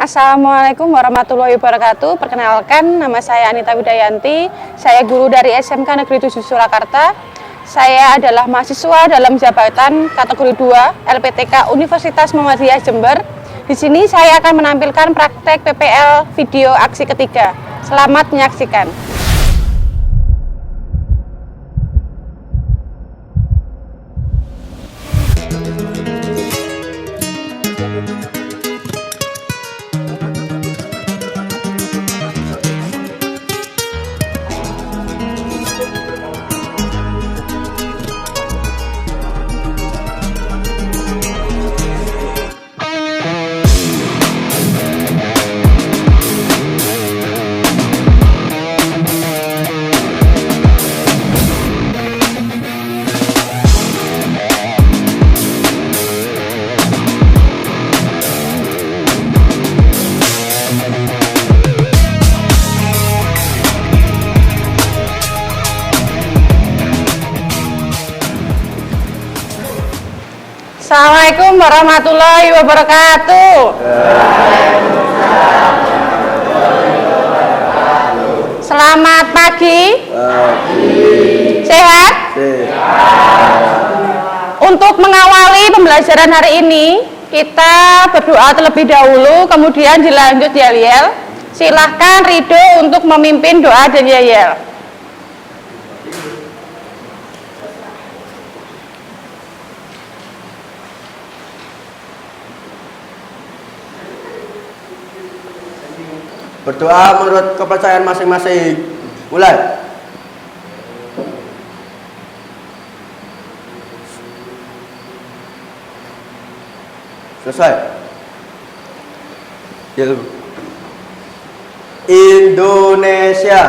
Assalamualaikum warahmatullahi wabarakatuh. Perkenalkan, nama saya Anita Widayanti. Saya guru dari SMK Negeri 7 Surakarta. Saya adalah mahasiswa dalam jabatan kategori 2 LPTK Universitas Muhammadiyah Jember. Di sini saya akan menampilkan praktek PPL video aksi ketiga. Selamat menyaksikan. Assalamualaikum warahmatullahi wabarakatuh. Selamat pagi. Sehat? Untuk mengawali pembelajaran hari ini, kita berdoa terlebih dahulu, kemudian dilanjut yel-yel. Silahkan Rido untuk memimpin doa dan yel-yel. Berdoa menurut kepercayaan masing-masing. Mulai. Selesai. Indonesia.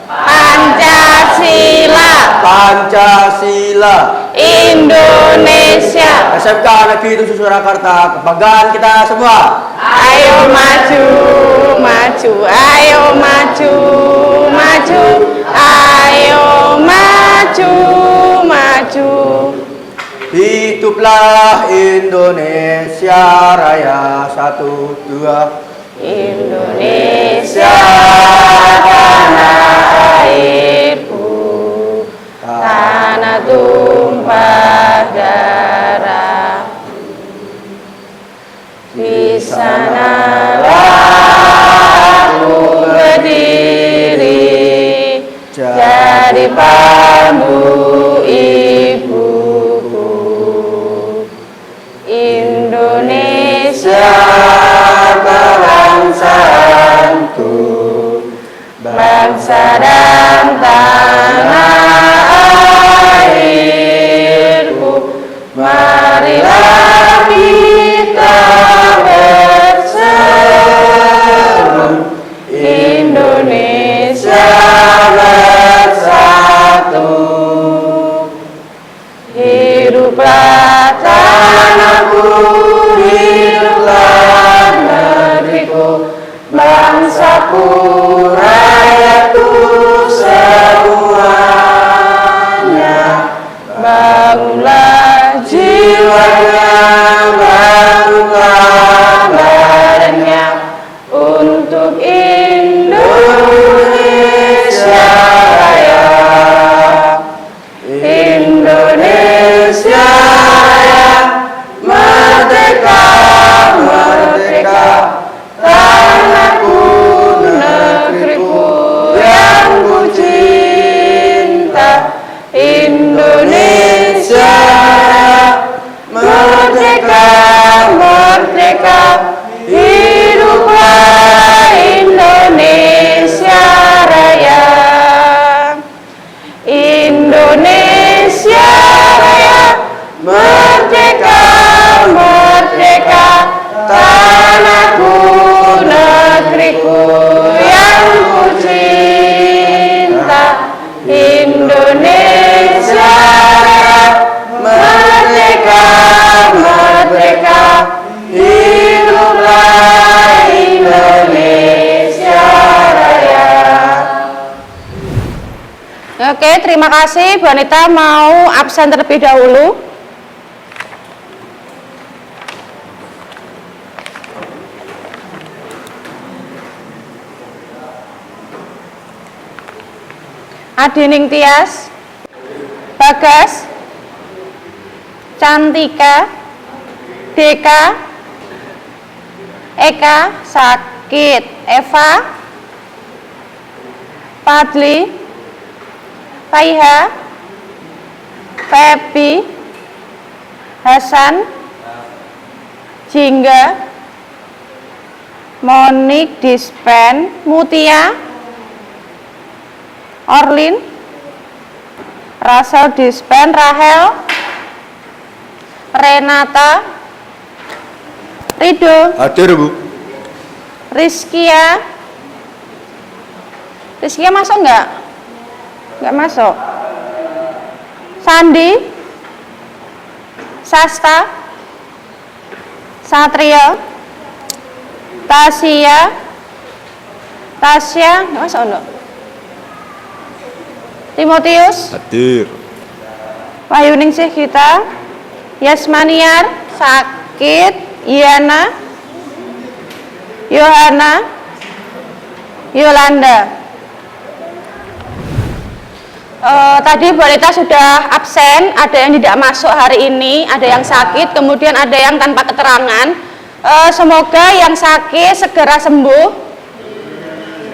Pancasila. Pancasila. Indonesia. SMK Negeri 7 Surakarta, kebanggaan kita semua. Ayo maju, maju, ayo maju, maju, ayo maju, maju. Hiduplah Indonesia Raya, 1, 2. Indonesia tanah airku, tanah tumpah darah. Di sanalah aku berdiri, jadi pandu ibuku. Indonesia bangsaku, bangsa dan tanah airku. Marilah kita berseru, Indonesia bersatu. Hiduplah tanahku, hiduplah negeriku, bangsaku, rakyatku semuanya. Bangunlah jiwanya, bangunlah badannya untuk Indonesia Raya. Indonesia Raya, merdeka, merdeka, tanahku, negeriku yang ku cinta. Indonesia merdeka, merdeka, hiduplah Indonesia Raya. Indonesia Raya, merdeka, merdeka, tanahku, negeriku yang ku cinta. Indonesia Raya, merdeka, merdeka, hiduplah Indonesia Raya. Oke, terima kasih. Bu Anita mau absen terlebih dahulu. Adining Tias, Bagas, Cantika, Deka, Eka, Sakit, Eva, Padli, Faiha, Febi, Hasan, Jingga, Monik, Dispen, Mutia, Orlin, Rasel, Dispen, Rahel, Renata, Rido, Hadir, Bu. Rizkia. Rizkia masuk enggak? Enggak masuk. Sandi, Sasta, Satria, Tasya, enggak masuk enggak? Timotius, Hadir. Wahyuningsih kita, Yasmaniar, Sakit, Iana, Yohana, Yolanda. Tadi Bu Anita sudah absen, ada yang tidak masuk hari ini, ada yang sakit, kemudian ada yang tanpa keterangan. Semoga yang sakit segera sembuh,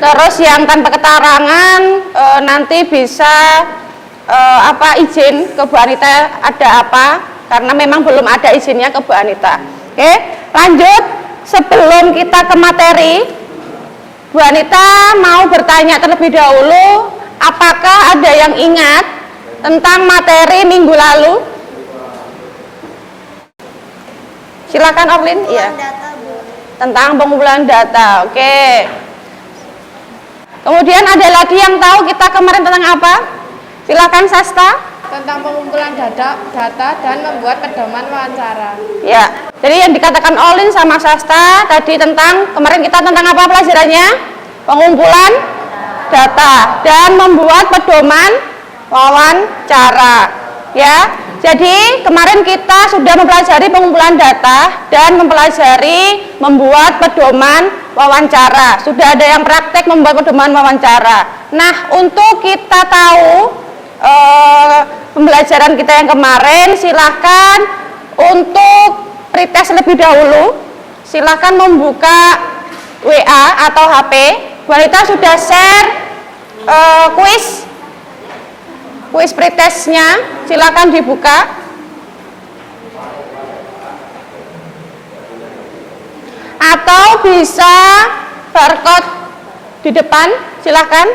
terus yang tanpa keterangan nanti bisa izin ke Bu Anita ada apa, karena memang belum ada izinnya ke Bu Anita. Oke, lanjut. Sebelum kita ke materi, Bu Anita mau bertanya terlebih dahulu, apakah ada yang ingat tentang materi minggu lalu? Silakan Orlin. Iya. Tentang pengumpulan data. Oke. Kemudian ada lagi yang tahu kita kemarin tentang apa? Silakan Sasta. Tentang pengumpulan data dan membuat pedoman wawancara. Ya, jadi yang dikatakan Olin sama Sasta tadi tentang kemarin kita tentang apa pelajarannya? Pengumpulan data dan membuat pedoman wawancara. Ya, jadi kemarin kita sudah mempelajari pengumpulan data dan mempelajari membuat pedoman wawancara. Sudah ada yang praktek membuat pedoman wawancara. Nah, untuk kita tahu pembelajaran kita yang kemarin, silahkan untuk pretest lebih dahulu. Silahkan membuka WA atau HP. Bu Anita sudah share kuis pretestnya, silahkan dibuka. Atau bisa barcode di depan, silahkan.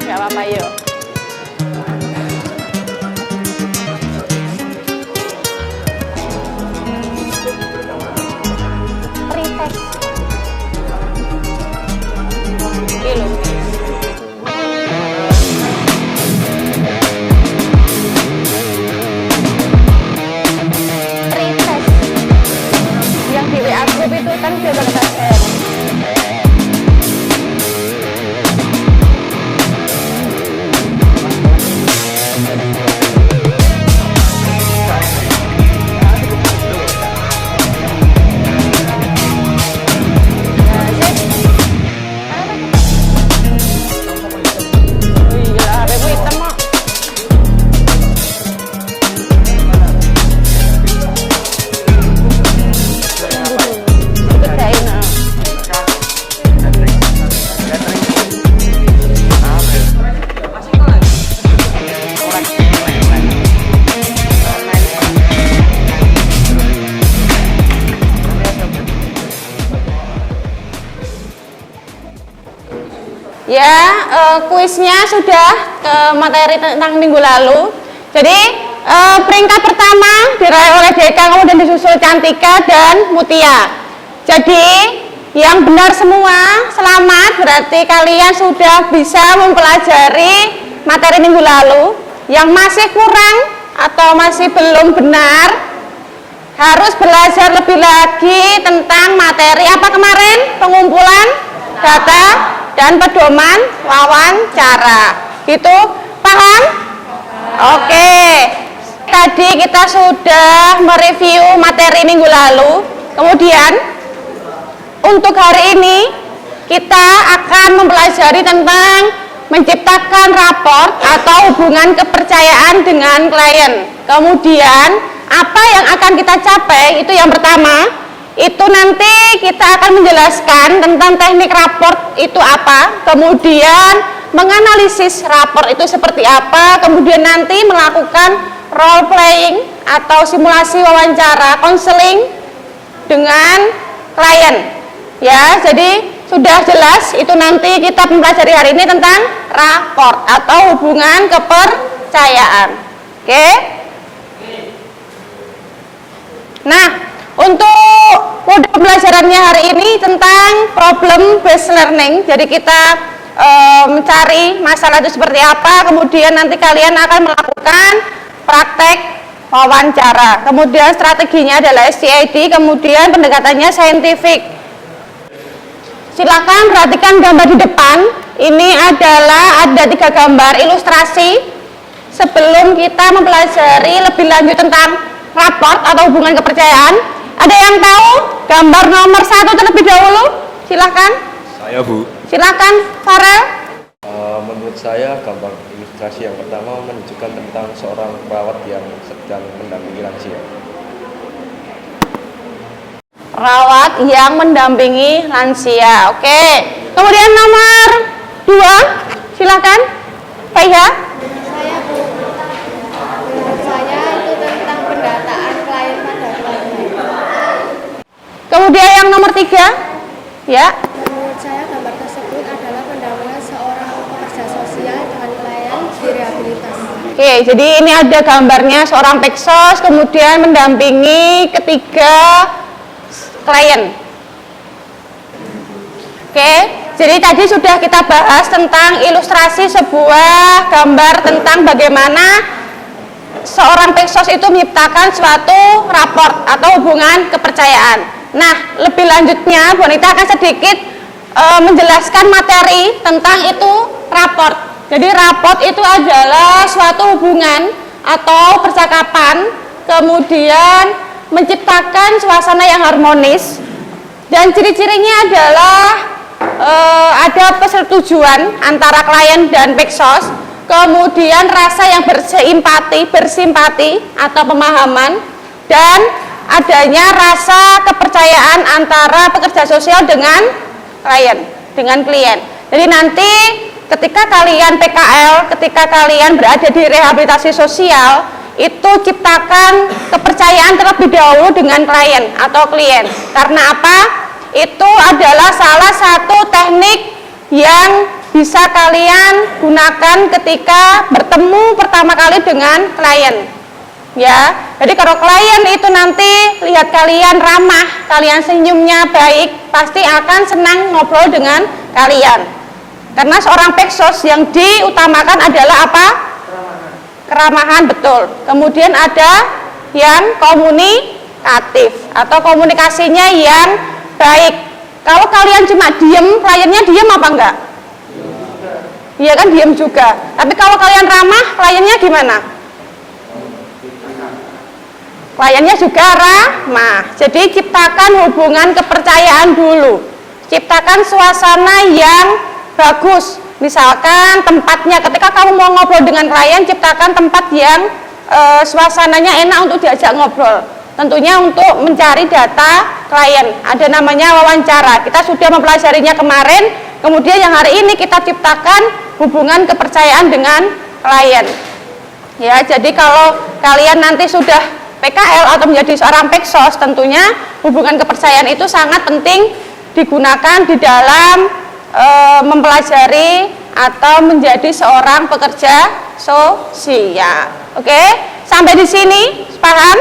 Gak apa-apa, yuk. Pretest. Kilo. Pretest. Yang di WA group itu kan sudah kita share. Ya, kuisnya sudah ke materi tentang minggu lalu. Jadi peringkat pertama diraih oleh Deka, kemudian disusul Cantika dan Mutia. Jadi yang benar semua, selamat, berarti kalian sudah bisa mempelajari materi minggu lalu. Yang masih kurang atau masih belum benar, harus belajar lebih lagi tentang materi apa kemarin? Pengumpulan data dan pedoman wawancara. Gitu, paham? Oke. Tadi kita sudah mereview materi minggu lalu. Kemudian untuk hari ini kita akan mempelajari tentang menciptakan raport atau hubungan kepercayaan dengan klien. Kemudian apa yang akan kita capai itu yang pertama, itu nanti kita akan menjelaskan tentang teknik raport itu apa, kemudian menganalisis raport itu seperti apa, kemudian nanti melakukan role playing atau simulasi wawancara konseling dengan klien. Ya, jadi sudah jelas itu nanti kita mempelajari hari ini tentang raport atau hubungan kepercayaan. Oke? Nah, untuk mode pembelajarannya hari ini tentang problem based learning. Jadi kita mencari masalah itu seperti apa, kemudian nanti kalian akan melakukan praktek wawancara. Kemudian strateginya adalah SCID, kemudian pendekatannya saintifik. Silakan perhatikan gambar di depan. Ini adalah ada 3 gambar ilustrasi. Sebelum kita mempelajari lebih lanjut tentang raport atau hubungan kepercayaan, ada yang tahu gambar nomor 1 terlebih dahulu? Silakan. Saya, Bu. Silakan, Farel. Menurut saya gambar ilustrasi yang pertama menunjukkan tentang seorang perawat yang sedang mendampingi lansia. Perawat yang mendampingi lansia. Oke. Kemudian nomor 2, silakan, Faiha. Saya Bu, menurut saya itu tentang pendataan klien pada keluarga. Kemudian yang nomor 3, ya. Menurut saya gambar tersebut adalah pendampingan seorang pekerja sosial dengan klien di rehabilitasi. Oke, jadi ini ada gambarnya seorang peksos kemudian mendampingi ketiga klien. Oke, jadi tadi sudah kita bahas tentang ilustrasi sebuah gambar tentang bagaimana seorang peksos itu menciptakan suatu raport atau hubungan kepercayaan. Nah, lebih lanjutnya Bu Anita akan sedikit menjelaskan materi tentang itu raport. Jadi raport itu adalah suatu hubungan atau percakapan, kemudian menciptakan suasana yang harmonis, dan ciri-cirinya adalah ada persetujuan antara klien dan peksos, kemudian rasa yang bersimpati atau pemahaman, dan adanya rasa kepercayaan antara pekerja sosial dengan klien. Jadi nanti ketika kalian PKL, ketika kalian berada di rehabilitasi sosial, itu ciptakan kepercayaan terlebih dahulu dengan klien atau klien. Karena apa? Itu adalah salah satu teknik yang bisa kalian gunakan ketika bertemu pertama kali dengan klien. Ya, jadi kalau klien itu nanti lihat kalian ramah, kalian senyumnya baik, pasti akan senang ngobrol dengan kalian. Karena seorang peksos yang diutamakan adalah apa? Keramahan, betul. Kemudian ada yang komunikatif atau komunikasinya yang baik. Kalau kalian cuma diem, kliennya diem apa enggak? Iya kan, diem juga. Tapi kalau kalian ramah, kliennya gimana? Kliennya juga ramah. Jadi ciptakan hubungan kepercayaan dulu. Ciptakan suasana yang bagus. Misalkan tempatnya, ketika kamu mau ngobrol dengan klien, ciptakan tempat yang suasananya enak untuk diajak ngobrol. Tentunya untuk mencari data klien, ada namanya wawancara. Kita sudah mempelajarinya kemarin, kemudian yang hari ini kita ciptakan hubungan kepercayaan dengan klien. Ya, jadi kalau kalian nanti sudah PKL atau menjadi seorang peksos, tentunya hubungan kepercayaan itu sangat penting digunakan di dalam mempelajari atau menjadi seorang pekerja sosial. Oke, sampai di sini paham?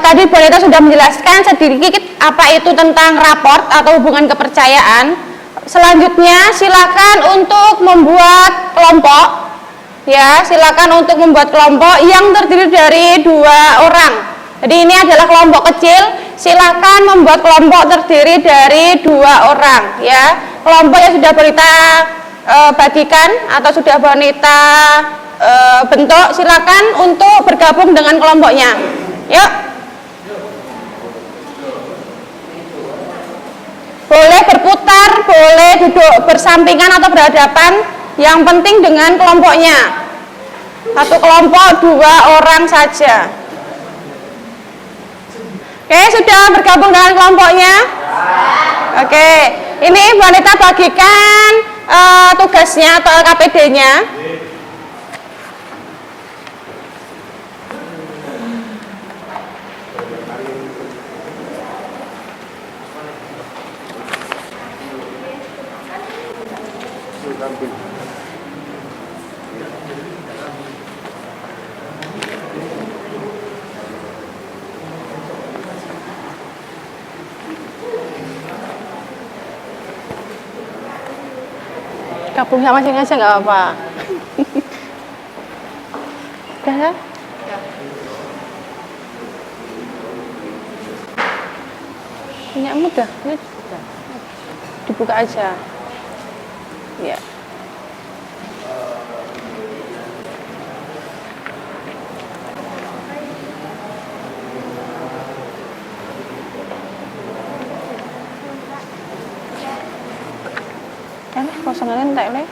Tadi Bu Anita sudah menjelaskan sedikit apa itu tentang raport atau hubungan kepercayaan. Selanjutnya silakan untuk membuat kelompok. Ya, silakan untuk membuat kelompok yang terdiri dari 2 orang. Jadi ini adalah kelompok kecil, silakan membuat kelompok terdiri dari 2 orang, ya. Kelompok yang sudah Bonita bagikan atau sudah Bonita bentuk, silakan untuk bergabung dengan kelompoknya. Yuk. Boleh berputar, boleh duduk bersampingan atau berhadapan, yang penting dengan kelompoknya. Satu kelompok 2 orang saja. Oke, sudah bergabung dengan kelompoknya? Oke, ini Bu Anita bagikan tugasnya atau LKPD-nya. Gabung sama sini aja nggak apa-apa. Udah ya? Punya mudah, ini dibuka aja. Ya. Kan kosongan entek le.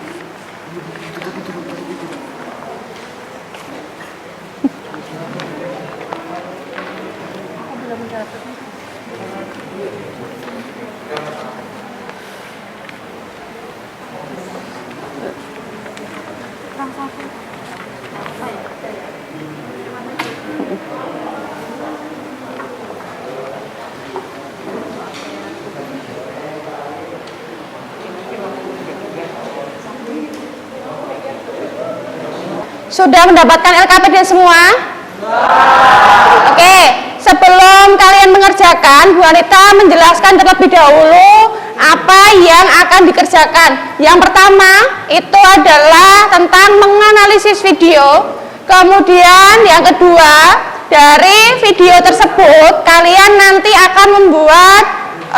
Sudah mendapatkan LKPD semua? Oke, sebelum kalian mengerjakan, Bu Anita menjelaskan terlebih dahulu apa yang akan dikerjakan. Yang pertama itu adalah tentang menganalisis video. Kemudian yang kedua, dari video tersebut kalian nanti akan membuat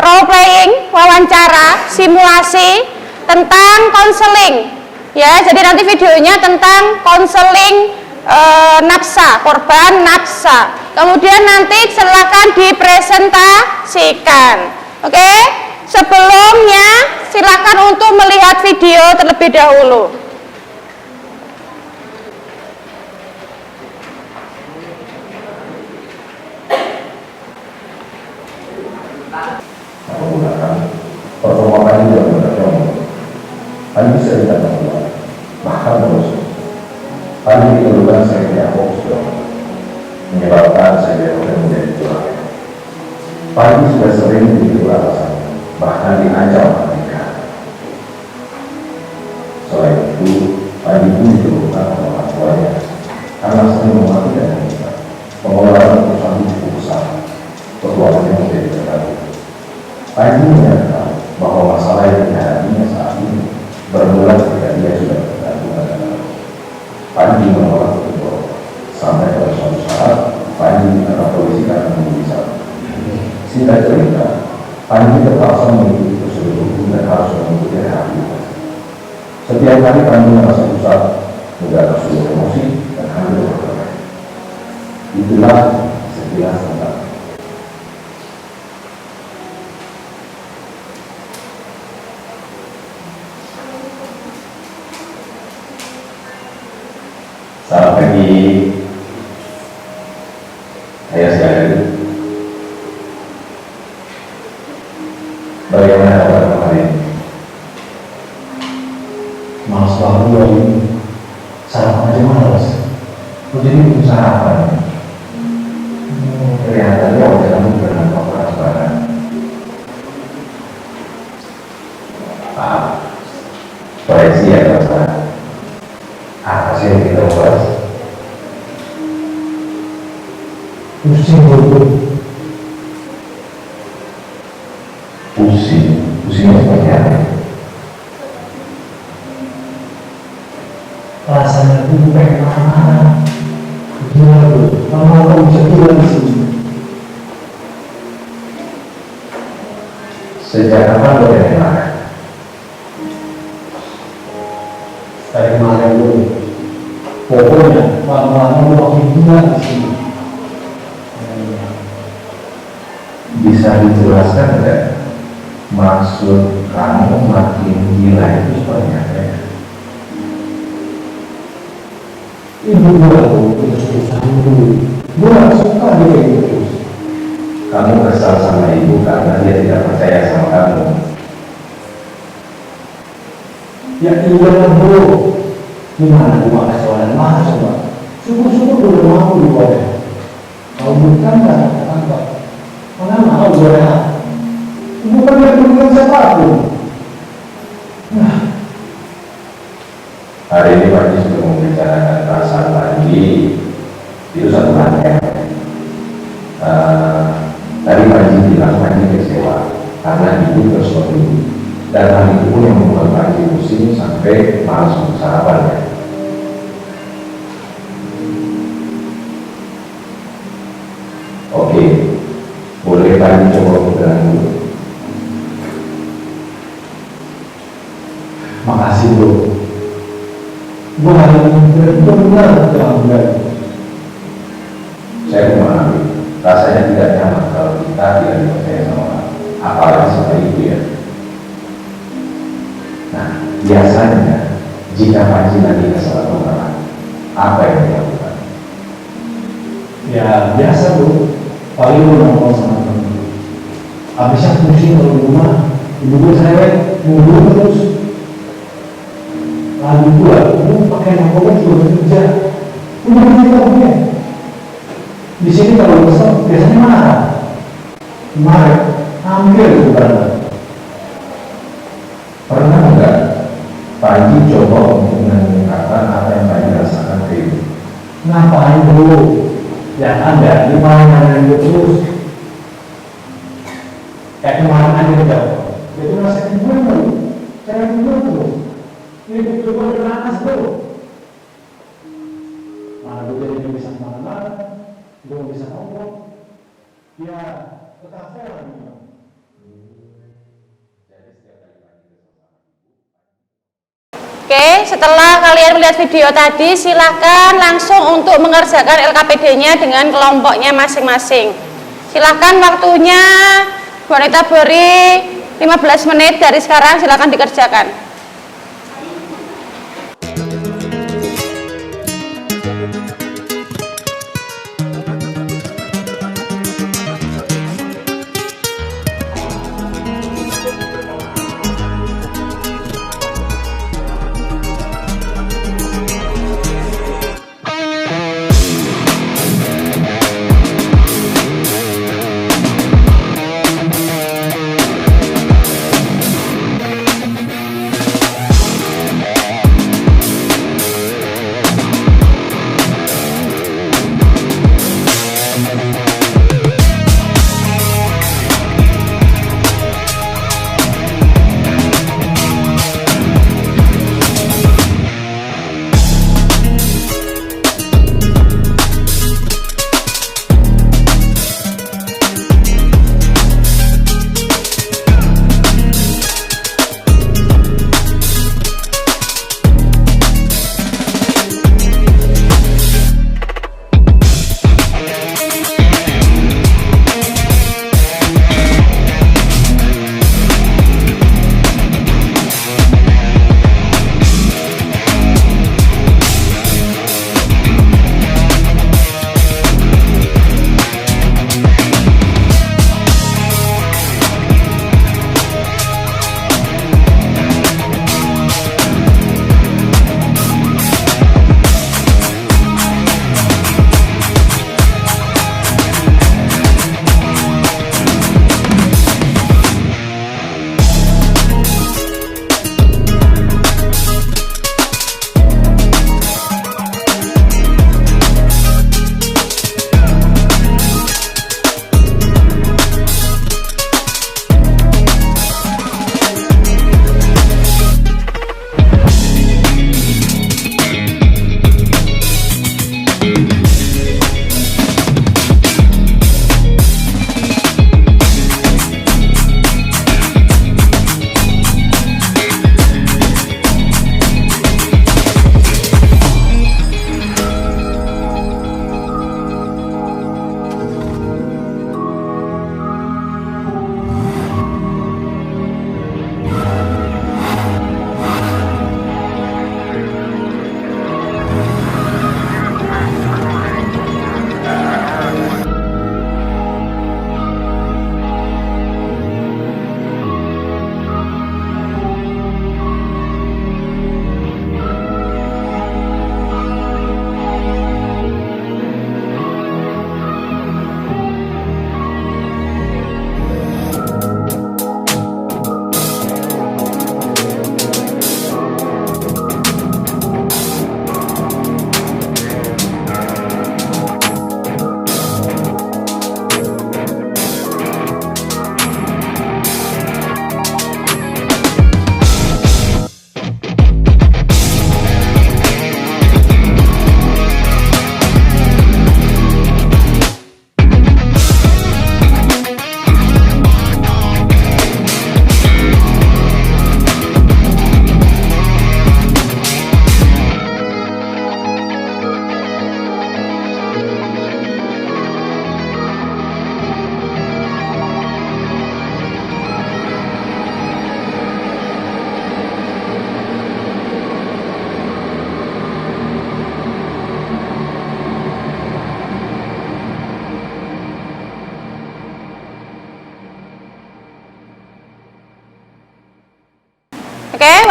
role playing, wawancara, simulasi tentang konseling. Ya, jadi nanti videonya tentang konseling nafsa, korban nafsa. Kemudian nanti silakan dipresentasikan. Oke? Sebelumnya silakan untuk melihat video terlebih dahulu. Pertemuan ini juga berkembang. Hal ini saya tidak tahu. Bahkan terus. Hal ini diperlukan saya punya hoax menyebabkan saya menjadi curang. Pagi sudah sering begitu alasan, bahkan diancam mereka. Selain itu, pagi pun diperlukan oleh orang tuanya karena sering memaki dan meminta. Pengelolaan perusahaan cukup besar, perbuatannya menjadi terganggu. Pagi menyatakan bahwa masalah yang dihadapinya saat ini bermula ketika dia sudah bergantung pada Panji menolak untuk sampai pada suatu saat Panji ditangkap polisi karena memiliki salah. Singkat cerita, Panji terpaksa mengikuti prosedur hukum dan harus mengikuti rehabilitasi. Setiap hari Panji merasa susah, mudah tersulut emosi dan hampir berkelahi. Itulah sekilas tentang selamat pagi, saya sekali. Bagaimana kabar kemarin? Malas banget loh ini. Sarapan aja malas. Jadi belum sarapan. Kelihatannya wajah kamu bernampak penasaran. Maaf, koreksi ya Bapak. Apa sih yang kita bahas? Pusing dulu. Pusingnya seperti apa? Rasanya itu pengen marah-marah. Gila tuh, mama kamu bisa tinggal di sini. Sejak kapan lo yang marah? Dari kemarin dulu. Pokoknya lama-lama lo makin gila di sini. Bisa dijelaskan tidak Maksud kamu makin gila itu seperti apa ya? Ibu gua gue gak suka dia kayak gitu. Kamu kesal sama ibu karena dia tidak percaya sama kamu. Ya iya bro, gimana gue gak kasih wadah mahal coba? Syukur-syukur gue udah mau di wadah. Kalau bukan gak tangkap. Mana mau gue rehat? Bukan dia bukan siapapun. Nah, hari ini Pak sudah membicarakan perasaan lagi. Itu satu hal ya. Tadi Pak bilang Pak kecewa karena ibu bersuami, dan hal itu pun yang membuat Pak pusing sampai malas untuk sarapan ya. Oke, boleh Pak coba berjalan dulu. Makasih bro. Gue hari ini benar-benar terlalu berani. Saya memahami, rasanya tidak nyaman kalau kita tidak dipercaya sama orang, apalagi sama ibu ya. Nah, biasanya jika Panji lagi kesalahan orang, apa yang dilakukan? Ya biasa bu, paling lu nongkrong sama temen. Habisnya pusing kalau di rumah, ibu gue cerewet, nunggu terus. Lalu gue, lu pakai nongkrong juga kerja, udah kita punya. Di sini kalau kesel biasanya marah, hampir bukan. Pernah enggak Panji coba untuk mengungkapkan apa yang Panji rasakan ke ibu? Ngapain dulu? Yang ada di mana itu terus? Kayak kemarin aja udah, itu rasakan gue dulu, cara gue dulu, ini betul gue beranas dulu. Mana gue jadi bisa kemana-mana? Gue bisa ngomong, ya tetap saya lagi. Oke, setelah kalian melihat video tadi, silahkan langsung untuk mengerjakan LKPD-nya dengan kelompoknya masing-masing. Silahkan waktunya wanita beri 15 menit dari sekarang, silahkan dikerjakan.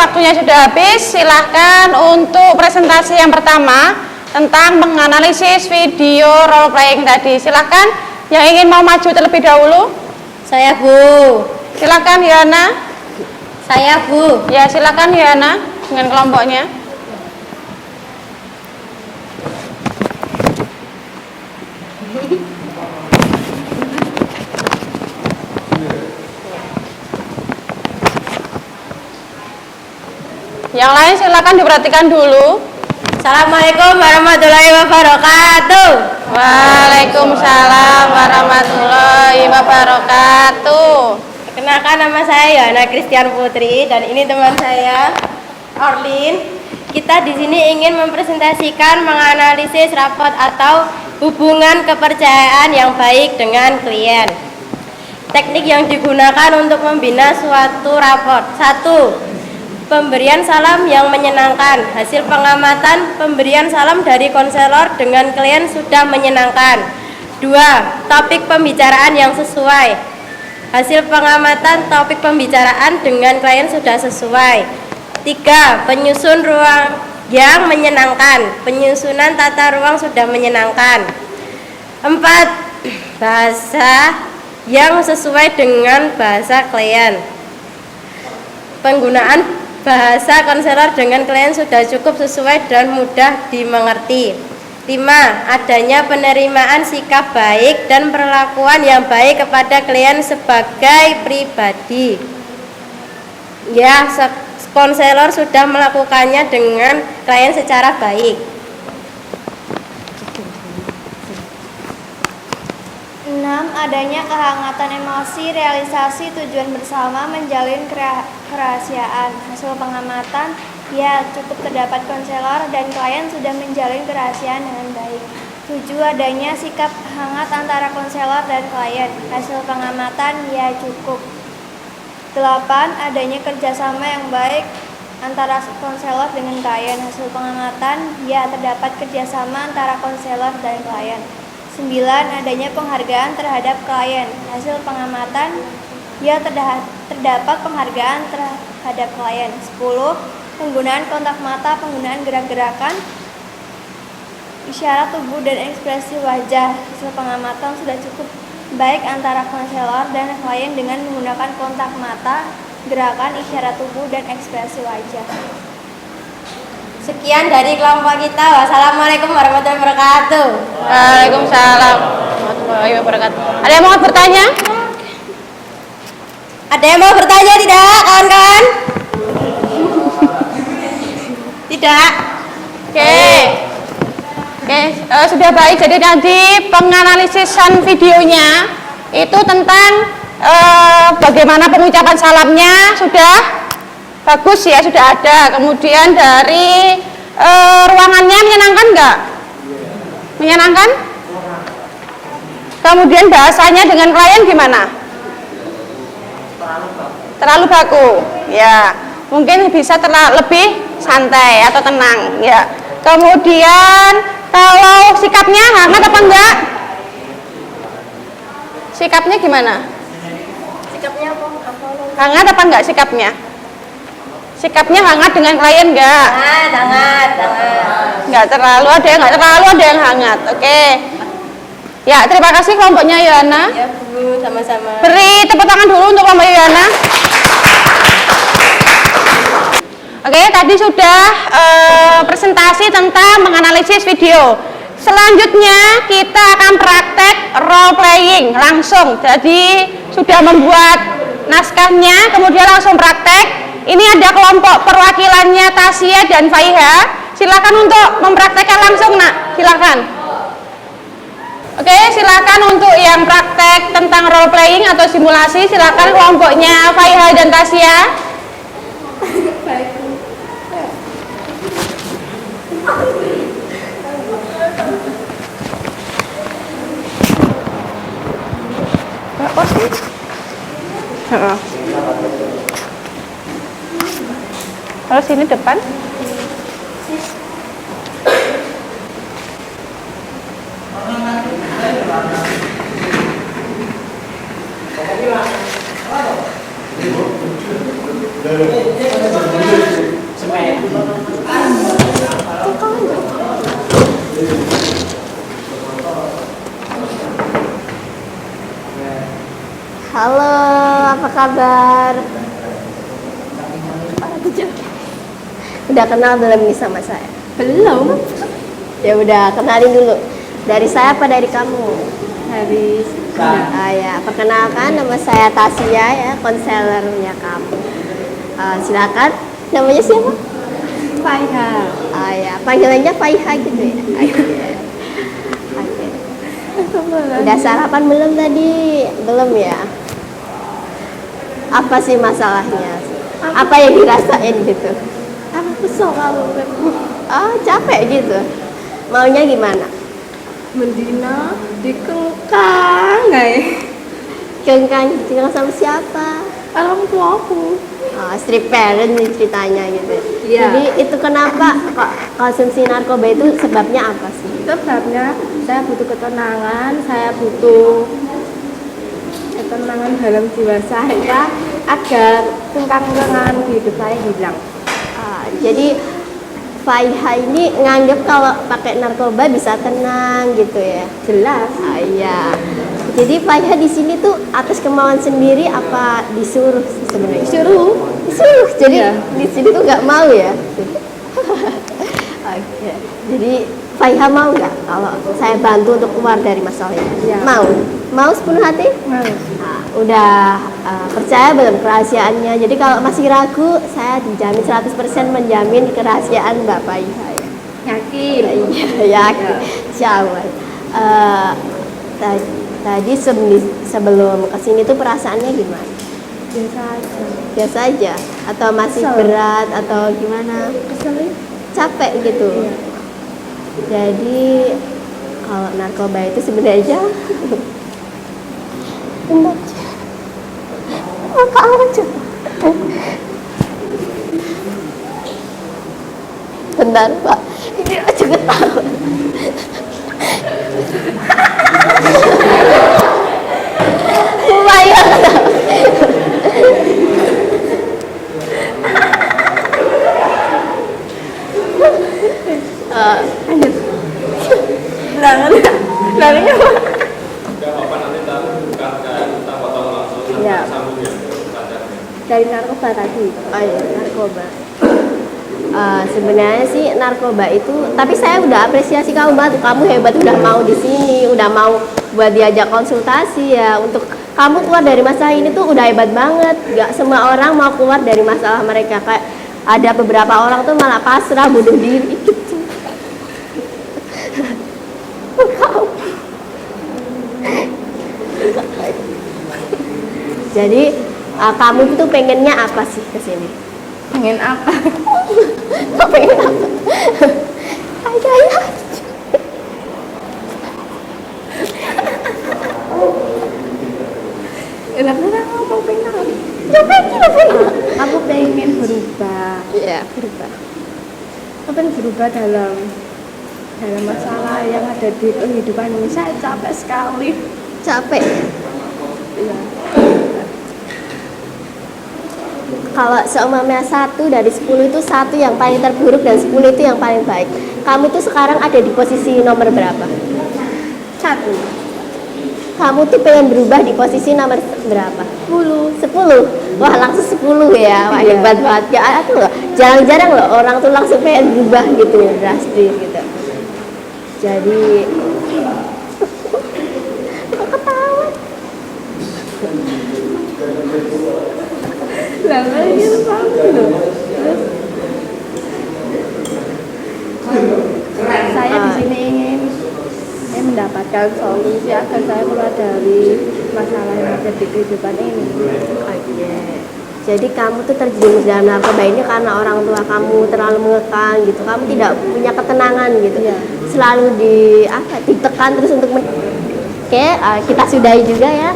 waktunya sudah habis. Silahkan untuk presentasi yang pertama tentang menganalisis video role playing tadi. Silahkan yang ingin mau maju terlebih dahulu. Saya Bu. Silahkan Yana. Saya Bu. Ya, silahkan Yana dengan kelompoknya. Yang lain silakan diperhatikan dulu. Assalamualaikum warahmatullahi wabarakatuh. Waalaikumsalam warahmatullahi wabarakatuh. Perkenalkan, nama saya Yana Christian Putri dan ini teman saya Orlin. Kita di sini ingin mempresentasikan menganalisis raport atau hubungan kepercayaan yang baik dengan klien. Teknik yang digunakan untuk membina suatu raport. 1. Pemberian salam yang menyenangkan. Hasil pengamatan pemberian salam dari konselor dengan klien sudah menyenangkan. 2. Topik pembicaraan yang sesuai. Hasil pengamatan topik pembicaraan dengan klien sudah sesuai. 3. Penyusun ruang yang menyenangkan. Penyusunan tata ruang sudah menyenangkan. 4. Bahasa yang sesuai dengan bahasa klien. Penggunaan bahasa konselor dengan klien sudah cukup sesuai dan mudah dimengerti. 5. Adanya penerimaan sikap baik dan perlakuan yang baik kepada klien sebagai pribadi. Ya, konselor sudah melakukannya dengan klien secara baik. 6. Adanya kehangatan emosi, realisasi tujuan bersama, menjalin kerahasiaan. Hasil pengamatan, ya cukup terdapat konselor dan klien sudah menjalin kerahasiaan dengan baik. 7. Adanya sikap hangat antara konselor dan klien. Hasil pengamatan, ya cukup. 8. Adanya kerjasama yang baik antara konselor dengan klien. Hasil pengamatan, ya terdapat kerjasama antara konselor dan klien. 9. Adanya penghargaan terhadap klien. Hasil pengamatan, ya terdapat penghargaan terhadap klien. 10. Penggunaan kontak mata, penggunaan gerak-gerakan, isyarat tubuh dan ekspresi wajah. Hasil pengamatan sudah cukup baik antara konselor dan klien dengan menggunakan kontak mata, gerakan, isyarat tubuh dan ekspresi wajah. Sekian dari kelompok kita. Wassalamualaikum warahmatullahi wabarakatuh. Waalaikumsalam warahmatullahi wabarakatuh. Ada yang mau bertanya? Ada yang mau bertanya tidak, kawan-kawan? Tidak. Oke, sudah baik. Jadi nanti penganalisisan videonya itu tentang bagaimana pengucapan salamnya sudah bagus ya, sudah ada. Kemudian dari ruangannya menyenangkan enggak? Menyenangkan? Kemudian bahasanya dengan klien gimana? Terlalu baku. Ya, mungkin bisa lebih santai atau tenang ya. Kemudian kalau sikapnya hangat apa enggak? Sikapnya gimana? Sikapnya apa? Hangat apa enggak sikapnya? Sikapnya hangat dengan klien enggak? Hangat. Enggak terlalu, ada yang enggak terlalu, ada yang hangat. Oke. Ya, terima kasih kelompoknya Yana. Ya Bu, sama-sama. Beri tepuk tangan dulu untuk kelompok Yana. Oke, tadi sudah presentasi tentang menganalisis video. Selanjutnya kita akan praktek role playing langsung. Jadi sudah membuat naskahnya, kemudian langsung praktek. Ini ada kelompok perwakilannya Tasya dan Faiha. Silakan untuk mempraktekkan langsung, Nak. Silakan. Oke, silakan untuk yang praktek tentang role playing atau simulasi, silakan kelompoknya Faiha dan Tasya. Kalau sini depan. kabar? Udah kenal belum nih sama saya? Belum. Ya udah, kenalin dulu. Dari saya apa dari kamu? Dari Ya, perkenalkan nama saya Tasya ya, konselornya kamu. Silakan, namanya siapa? Faiha. Ya, panggilannya Faiha gitu ya. Oke. Udah sarapan belum tadi? Belum ya? Apa sih masalahnya? Apa yang dirasain gitu? Aku kesel kalau Capek gitu. Maunya gimana? mendina dikengkang Kengkang sama siapa? orang tua aku. Strict parent nih ceritanya gitu. Iya. Jadi itu kenapa kok konsumsi narkoba itu sebabnya apa sih? Sebabnya saya butuh ketenangan, saya butuh ketenangan dalam jiwa saya agar kengkang-kengkangan di hidup saya hilang. Jadi Faiha ini nganggep kalau pakai narkoba bisa tenang gitu ya. Jelas. Iya. Jadi Faiha di sini tuh atas kemauan sendiri apa disuruh sih sebenarnya? Disuruh. Jadi di sini tuh nggak mau ya. Oke. Jadi Faiha mau nggak kalau saya bantu untuk keluar dari masalah ini? Iya. Mau. Mau sepenuh hati? Mau. Udah percaya belum kerahasiaannya? Jadi kalau masih ragu, saya dijamin 100% menjamin kerahasiaan Mbak Faiha ya. Yakin. Iya, yakin. Insyaallah. Tadi sebelum kesini tuh perasaannya gimana? Biasa aja. Biasa aja? Atau masih Kesel. berat atau gimana? Kesel. Capek gitu? Iya. Jadi kalau narkoba itu sebenarnya apa aja? Bentar Pak, ini aja ketawa. Lumayan. Lanjut. Belakangnya apa? Ya. Dari narkoba tadi. Narkoba. Sebenarnya sih narkoba itu, tapi saya udah apresiasi kamu banget, kamu hebat udah mau di sini, udah mau buat diajak konsultasi ya. Untuk kamu keluar dari masalah ini tuh udah hebat banget. Gak semua orang mau keluar dari masalah mereka, kayak ada beberapa orang tuh malah pasrah bunuh diri gitu. Jadi kamu tuh pengennya apa sih kesini? Pengen apa? Pengen apa? Ayo. Kenapa ngomong pengen? Aku pengen berubah. Iya, berubah. Aku pengen berubah dalam masalah yang ada di kehidupan ini. Saya capek sekali. Capek. Iya. Kalau seumpamanya 1 dari 10 itu 1 yang paling terburuk dan 10 itu yang paling baik. Kamu tuh sekarang ada di posisi nomor berapa? 1. Kamu tuh pengen berubah di posisi nomor berapa? 10. Wah, langsung 10 ya. Wah, Iya. hebat banget. Ya, aku loh, jarang-jarang loh orang tuh langsung pengen berubah gitu, drastis gitu. Jadi kok ketawa? Lah, gitu loh. Saya di sini ingin mendapatkan solusi agar saya keluar dari masalah yang ada di kehidupan ini. Oke. Jadi kamu tuh terjerumus dalam narkoba ini karena orang tua kamu terlalu mengekang gitu. Kamu tidak punya ketenangan gitu. Iya. Selalu ditekan terus untuk Oke, kita sudahi juga ya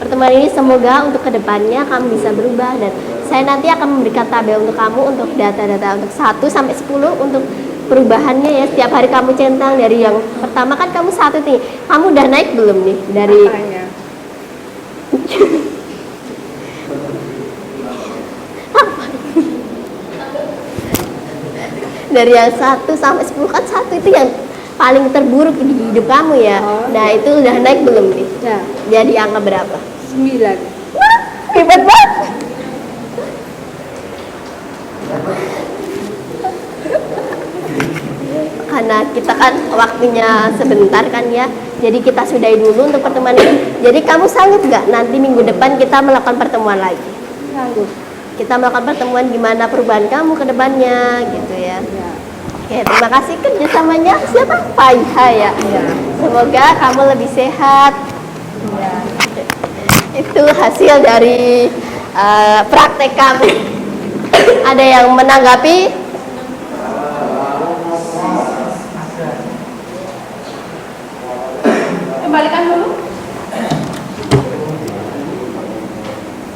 pertemuan ini. Semoga untuk kedepannya kamu bisa berubah, dan saya nanti akan memberikan tabel untuk kamu untuk data-data untuk 1 sampai 10 untuk perubahannya ya. Setiap hari kamu centang dari yang pertama kan kamu 1 nih. Kamu udah naik belum nih dari Apanya? dari yang 1 sampai 10 kan 1 itu yang paling terburuk di hidup kamu ya. Oh. Nah itu udah naik belum nih? Ya, Jadi angka berapa? 9. Hebat banget. Karena kita kan waktunya sebentar kan ya, jadi kita sudahi dulu untuk pertemuan ini. Jadi kamu sanggup nggak nanti minggu depan kita melakukan pertemuan lagi? Sanggup. Kita melakukan pertemuan gimana perubahan kamu ke depannya gitu ya. Oke, terima kasih kerjasamanya. Siapa? Faiha ya. Semoga kamu lebih sehat. Itu hasil dari praktek kamu. Ada yang menanggapi? Kembalikan dulu.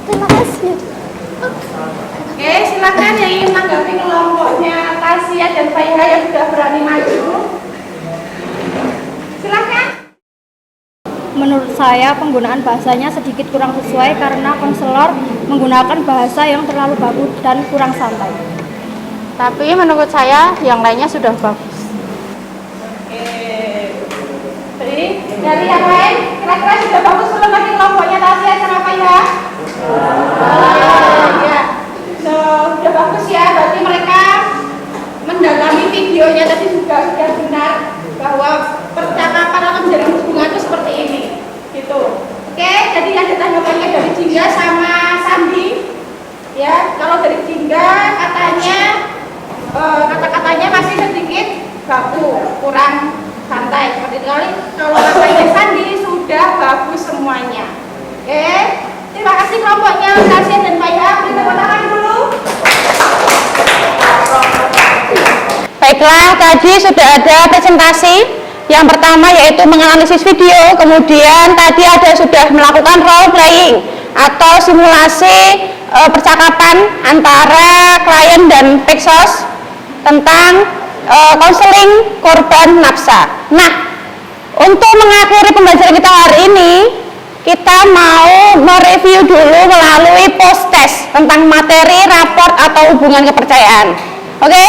Terima kasih. Oke, silakan yang ingin menanggapi kelompoknya Tasya dan Faiha yang sudah berani maju. Silakan. Menurut saya penggunaan bahasanya sedikit kurang sesuai karena konselor menggunakan bahasa yang terlalu baku dan kurang santai. Tapi menurut saya yang lainnya sudah bagus. Jadi dari yang lain kira-kira sudah bagus belum lagi kelompoknya Tasya sama Faiha? Ya, sudah bagus ya. Berarti mereka mendalami videonya tadi sudah benar bahwa percakapan atau menjalin hubungan itu seperti ini, gitu. Oke, jadi ada tanggapannya dari Jingga sama Sandi. Ya, kalau dari Jingga katanya kata-katanya masih sedikit baku, kurang santai seperti itu. Kalau katanya Sandi sudah bagus semuanya. Oke, terima kasih kelompoknya Tasya dan Faiha. Beri tepuk tangan dulu. Baiklah, tadi sudah ada presentasi. Yang pertama yaitu menganalisis video, kemudian tadi sudah melakukan role playing atau simulasi percakapan antara klien dan peksos tentang konseling korban nafsa. Nah, untuk mengakhiri pembelajaran kita hari ini, kita mau mereview dulu melalui post test tentang materi raport atau hubungan kepercayaan. Oke,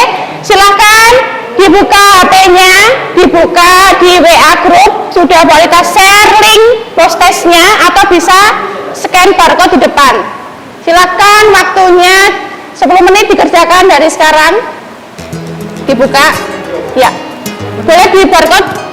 silahkan dibuka HP-nya, dibuka di WA group, sudah boleh kita share link post testnya atau bisa scan barcode di depan. Silahkan waktunya 10 menit dikerjakan dari sekarang. Dibuka, ya, boleh di barcode.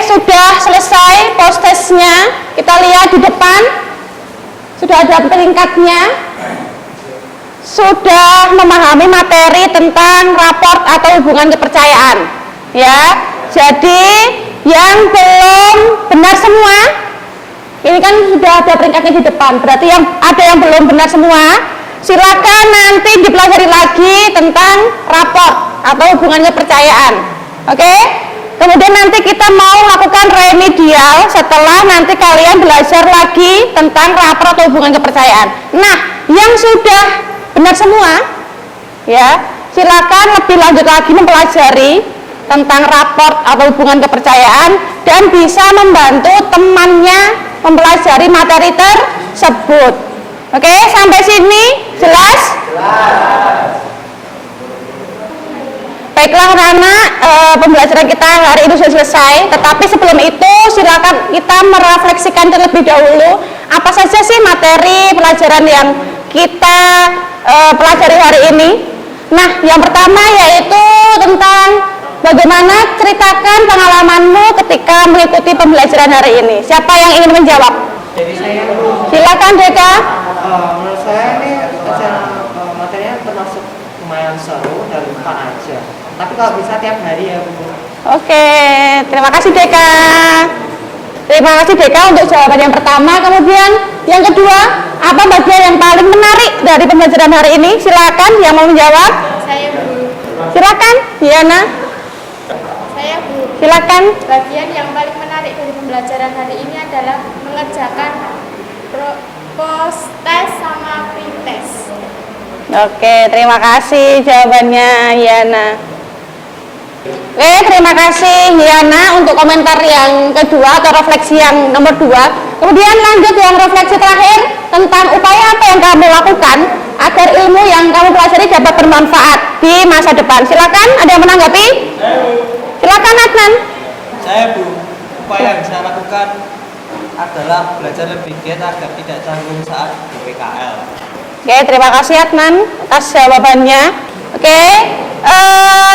Sudah selesai post testnya, kita lihat di depan sudah ada peringkatnya, sudah memahami materi tentang raport atau hubungan kepercayaan ya. Jadi yang belum benar semua, ini kan sudah ada peringkatnya di depan, berarti yang ada yang belum benar semua, silakan nanti dipelajari lagi tentang raport atau hubungan kepercayaan. Oke? Kemudian nanti kita mau lakukan remedial setelah nanti kalian belajar lagi tentang raport atau hubungan kepercayaan. Nah, yang sudah benar semua, ya, silakan lebih lanjut lagi mempelajari tentang raport atau hubungan kepercayaan dan bisa membantu temannya mempelajari materi tersebut. Oke, sampai sini jelas? Jelas. Baiklah anak-anak, pembelajaran kita hari ini sudah selesai, tetapi sebelum itu silakan kita merefleksikan terlebih dahulu apa saja sih materi pelajaran yang kita pelajari hari ini. Nah, yang pertama yaitu tentang bagaimana ceritakan pengalamanmu ketika mengikuti pembelajaran hari ini. Siapa yang ingin menjawab? Jadi saya Silakan Deka. Menurut saya ini materinya termasuk lumayan seru dan fun aja. Tapi kalau bisa tiap hari ya Bu. Oke, terima kasih Deka. Terima kasih Deka untuk jawaban yang pertama. Kemudian yang kedua, apa bagian yang paling menarik dari pembelajaran hari ini? Silakan yang mau menjawab. Saya Bu. Silakan, Yana. Saya Bu. Silakan. Bagian yang paling menarik dari pembelajaran hari ini adalah mengerjakan post test sama pre-test. Oke, terima kasih jawabannya Yana. Oke, terima kasih Yana untuk komentar yang kedua atau refleksi yang nomor 2. Kemudian lanjut yang refleksi terakhir tentang upaya apa yang kamu lakukan agar ilmu yang kamu pelajari dapat bermanfaat di masa depan. Silakan, ada yang menanggapi? Silakan Adnan. Saya Bu, upaya yang saya lakukan adalah belajar lebih giat agar tidak canggung saat di PKL. Oke, terima kasih Adnan atas jawabannya. Oke,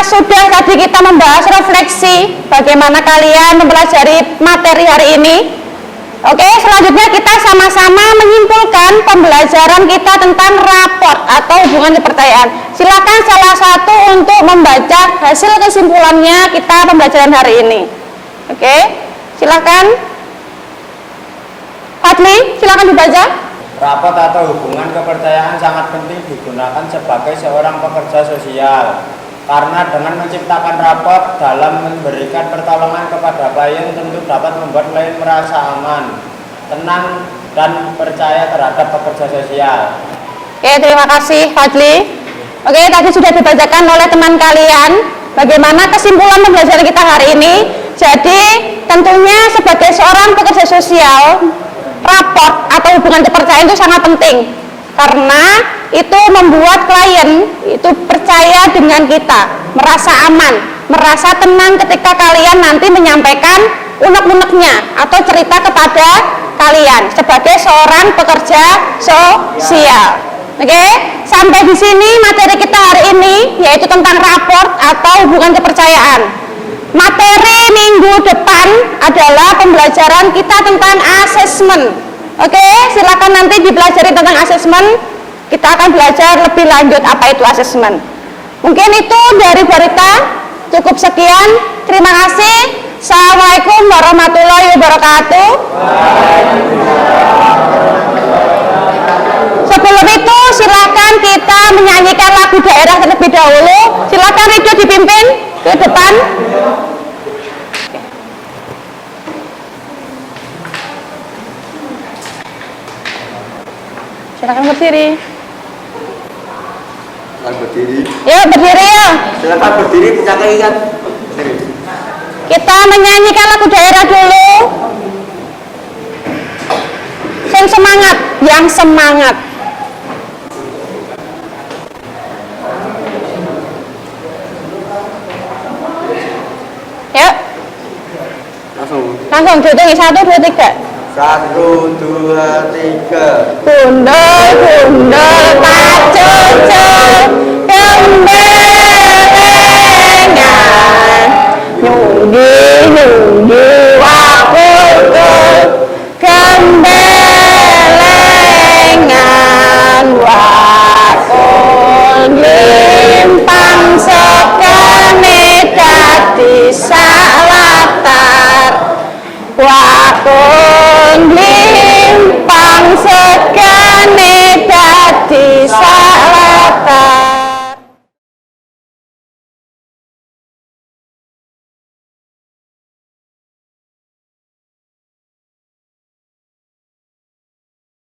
sudah tadi kita membahas refleksi bagaimana kalian mempelajari materi hari ini. Oke, selanjutnya kita sama-sama menyimpulkan pembelajaran kita tentang raport atau hubungan kepercayaan. Silakan salah satu untuk membaca hasil kesimpulannya kita pembelajaran hari ini. Oke, silakan. Fadli, silakan dibaca. Raport atau hubungan kepercayaan sangat penting digunakan sebagai seorang pekerja sosial karena dengan menciptakan raport dalam memberikan pertolongan kepada klien tentu dapat membuat klien merasa aman, tenang, dan percaya terhadap pekerja sosial. Oke, terima kasih Fadli. Oke, tadi sudah dibacakan oleh teman kalian bagaimana kesimpulan pembelajaran kita hari ini. Jadi tentunya sebagai seorang pekerja sosial, raport atau hubungan kepercayaan itu sangat penting karena itu membuat klien itu percaya dengan kita, merasa aman, merasa tenang ketika kalian nanti menyampaikan unek-uneknya atau cerita kepada kalian sebagai seorang pekerja sosial. Oke, sampai di sini materi kita hari ini yaitu tentang raport atau hubungan kepercayaan. Materi minggu depan adalah pembelajaran kita tentang asesmen. Oke, silakan nanti dipelajari tentang asesmen. Kita akan belajar lebih lanjut apa itu asesmen. Mungkin itu dari Barita. Cukup sekian. Terima kasih. Assalamualaikum warahmatullahi wabarakatuh. Sebelum itu silakan kita menyanyikan lagu daerah terlebih dahulu. Silakan Ridho dipimpin ke depan. Silakan berdiri. Silakan berdiri. Ya, berdiri ya. Silakan berdiri, punya keinginan. Berdiri. Kita menyanyikan lagu daerah dulu. Yang semangat, yang semangat. Ya. Langsung dihitung 1, 2, 3. 1, 2, 3. Bundel, bundel.